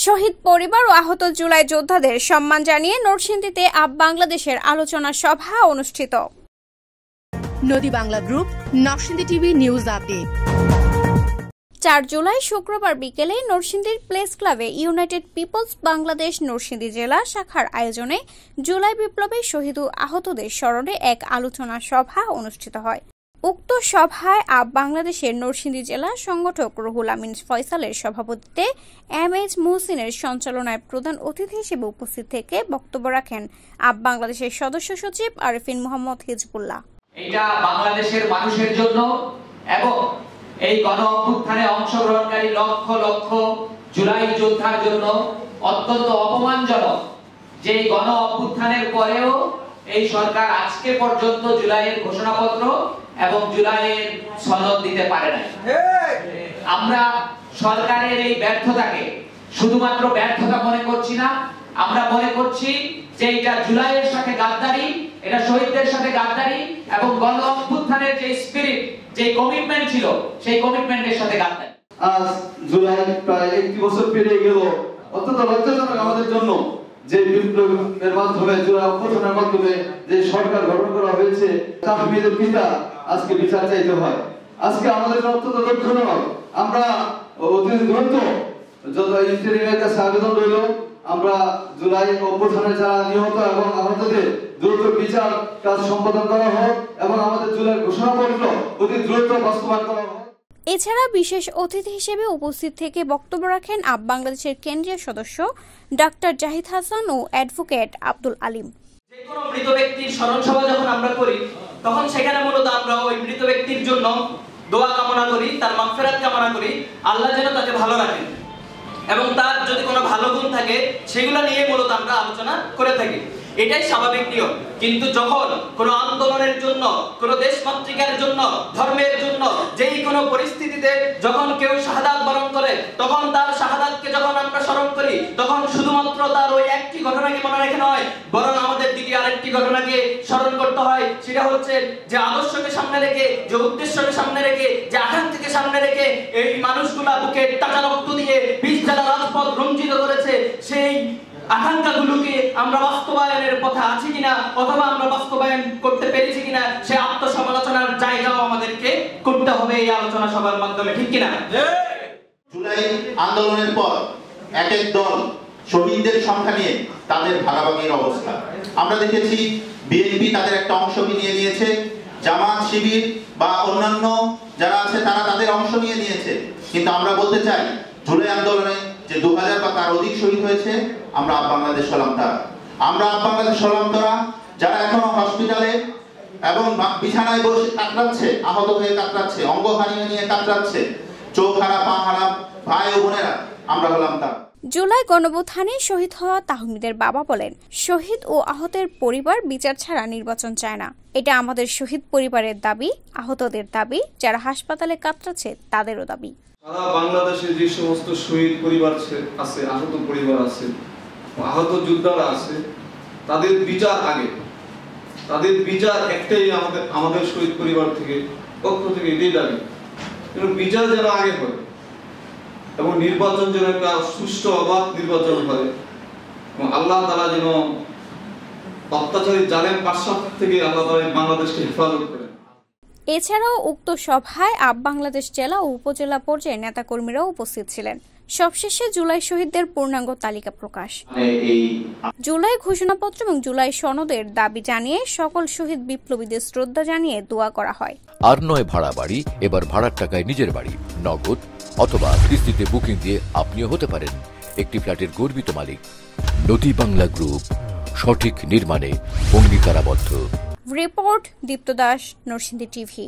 শহীদ পরিবার ও আহত জুলাই যোদ্ধাদের সম্মান জানিয়ে নরসিংদীতে আপ বাংলাদেশের আলোচনা সভা অনুষ্ঠিত। নদী Bangla group, Narsingdi TV news update. 4 July শুক্রবার বিকেলে নরসিংদীর প্লেস ক্লাবে ইউনাইটেড পিপলস বাংলাদেশ নরসিংদী জেলা শাখার আয়োজনে জুলাই বিপ্লবে শহীদ ও আহতদের স্মরণে এক আলোচনা সভা অনুষ্ঠিত হয়। উক্ত সভায় আপ বাংলাদেশের নরসিংদী জেলা সংগঠক রুহুল আমিন ফয়সালের সভাপতিত্বে এমএইচ মুহসিনের সঞ্চালনায় প্রধান অতিথি হিসেবে উপস্থিত থেকে বক্তব্য রাখেন আপ বাংলাদেশের সদস্য সচিব আরিফিন মোহাম্মদ হিজবুল্লাহ। এটা বাংলাদেশের মানুষের জন্য এবং এই গণ অভ্যুত্থানে অংশগ্রহণকারী লক্ষ লক্ষ জুলাই যোদ্ধার জন্য অত্যন্ত অপমানজনক যে গণ অভ্যুত্থানের পরেও এই সরকার আজকে পর্যন্ত জুলাইয়ের ঘোষণাপত্র এবং জুলাইয়ের সনদ দিতে পারে না। আমরা সরকারের এই ব্যর্থতাকে শুধুমাত্র ব্যর্থতা মনে করছি না, আমরা মনে করছি যে এটা জুলাইয়ের সাথে গাদ্দারি, এটা শহীদদের সাথে গাদ্দারি এবং গণ অভ্যুত্থানের যে স্পিরিট, যে কমিটমেন্ট ছিল সেই কমিটমেন্টের সাথে গাদ্দারি। আজ জুলাই প্রায় 1 বছর পেরিয়ে গেল। অত্যন্ত লজ্জাজনক আমাদের জন্য যে বিপ্লবের মাধ্যমে জুলাই অভ্যুত্থানের মাধ্যমে যে সরকার গঠন করা হয়েছে তাহমিদের পিতা আজকে বিচার চাইতে হয়। আজকে আমাদের অত্যন্ত দুঃখজনক। আমরা অতি দ্রুত যত ইন্টারিমের কাছে আবেদন রইল, আমরা জুলাই অভ্যুত্থানে যারা নিহত এবং আহতদের দ্রুত বিচার কাজ সম্পাদন করা হোক এবং আমাদের জুলাই ঘোষণাপত্র অতি দ্রুত বাস্তবায়ন করা হোক। এছাড়া বিশেষ অতিথি হিসেবে উপস্থিত থেকে বক্তব্য রাখেন আপ বাংলাদেশের কেন্দ্রীয় সদস্য ডাক্তার জাহিদ হাসান ও অ্যাডভোকেট আব্দুল আলিম। যে কোনো মৃত ব্যক্তির স্মরণ সভা যখন আমরা করি তখন সেখানে মূলত আমরা ওই মৃত ব্যক্তির জন্য দোয়া কামনা করি, তার মাগফিরাত কামনা করি, আল্লাহ যেন তাকে ভালো রাখেন এবং তার যদি কোনো ভালো গুণ থাকে সেগুলো নিয়ে মূলত আমরা আলোচনা করে থাকি। এটাই স্বাভাবিক নিয়ম। কিন্তু যখন কোনো আন্দোলনের জন্য, কোনো দেশমাতৃকার জন্য, ধর্মের জন্য যেই কোনো পরিস্থিতিতে যখন কেউ শাহাদাত বরণ করে তখন তার শাহাদাতকে যখন আমরা স্মরণ করি তখন শুধুমাত্র তার ওই একটি ঘটনাকে মনে রেখে নয়, বরং আমাদের দ্বিতীয় আরেকটি ঘটনাকে স্মরণ করতে হয়। সেটা হচ্ছে যে আদর্শকে সামনে রেখে, যে উদ্দেশ্যকে সামনে রেখে, যে আকাঙ্ক্ষাকে সামনে রেখে এই মানুষগুলা বুকে টাকা রক্ত দিয়ে 20 জেলা রাজপথ রঞ্জিত করেছে, সেই আকাঙ্ক্ষাগুলোকে আমরা বাস্তবায়নের পথে আছি কিনা অথবা আমরা বাস্তবায়ন করতে পেরেছি কিনা সে আত্মসমালোচনার জায়গাও আমাদেরকে করতে হবে এই আলোচনা সভার মাধ্যমে, ঠিক কিনা? জুলাই আন্দোলনের পর এক এক দল শহীদদের সংখ্যা নিয়ে তাদের ভাগাভাগির অবস্থা আমরা দেখেছি। বিএনপি তাদের একটা অংশকে নিয়ে নিয়েছে, জামাত, শিবির বা অন্যান্য যারা আছে তারা তাদের অংশ নিয়ে নিয়েছে। কিন্তু আমরা বলতে চাই জুলাই আন্দোলনে যে 2000 বা তার অধিক শহীদ হয়েছে, আমরা আপ বাংলাদেশ সলামতারা, আমরা আপ বাংলাদেশ সলামতারা যারা এখনো হসপিটালে এবং বিছানায় বসে কাতরাচ্ছে, আহত হয়ে কাতরাচ্ছে, অঙ্গ হারিয়ে নিয়ে কাতরাচ্ছে, চোখ হারা, পা হারা ভাই ও বোনেরা, আমরা হলাম তারা। জুলাই গণঅভ্যুত্থানে শহীদ হওয়া তাহমিদের বাবা বলেন, শহীদ ও আহতের পরিবার বিচার ছাড়া নির্বাচন চায় না। এটা আমাদের শহীদ পরিবারের দাবি, আহতদের দাবি, যারা হাসপাতালে কাতরাচ্ছে তাদেরও দাবি। সারা বাংলাদেশে যে সমস্ত শহীদ পরিবার আছে, আহত পরিবার আছে, আহত যোদ্ধারা আছে, তাদের বিচার আগে, তাদের বিচার একটাই আমাদের শহীদ পরিবার থেকে পক্ষ থেকে এটাই দাবি, বিচার যেন আগে হয় এবং নির্বাচন যেন একটা সুষ্ঠু অবাধ নির্বাচন হয় এবং আল্লাহ তাআলা যেন অত্যাচারী জালেম পাশাপ থেকে আল্লাহ তাআলা বাংলাদেশকে হেফাজত করেন। এছাড়াও উক্ত সভায় আপ বাংলাদেশ জেলা ও উপজেলা পর্যায়ে নেতাকর্মীরাও উপস্থিত ছিলেন। সবশেষে জুলাই শহীদদের পূর্ণাঙ্গ তালিকা প্রকাশ, জুলাই ঘোষণাপত্র এবং জুলাই সনদের দাবি জানিয়ে সকল শহীদ বিপ্লবীদের শ্রদ্ধা জানিয়ে দোয়া করা হয়। আর নয় ভাড়া বাড়ি, এবার ভাড়ার টাকায় নিজের বাড়ি, নগদ অথবা কিস্তিতে বুকিং দিয়ে আপনিও হতে পারেন একটি ফ্ল্যাটের গর্বিত মালিক। নদী বাংলা গ্রুপ, সঠিক নির্মাণে অঙ্গীকারাবদ্ধ। রিপোর্ট দীপ্ত দাস, নরসিংদী টিভি।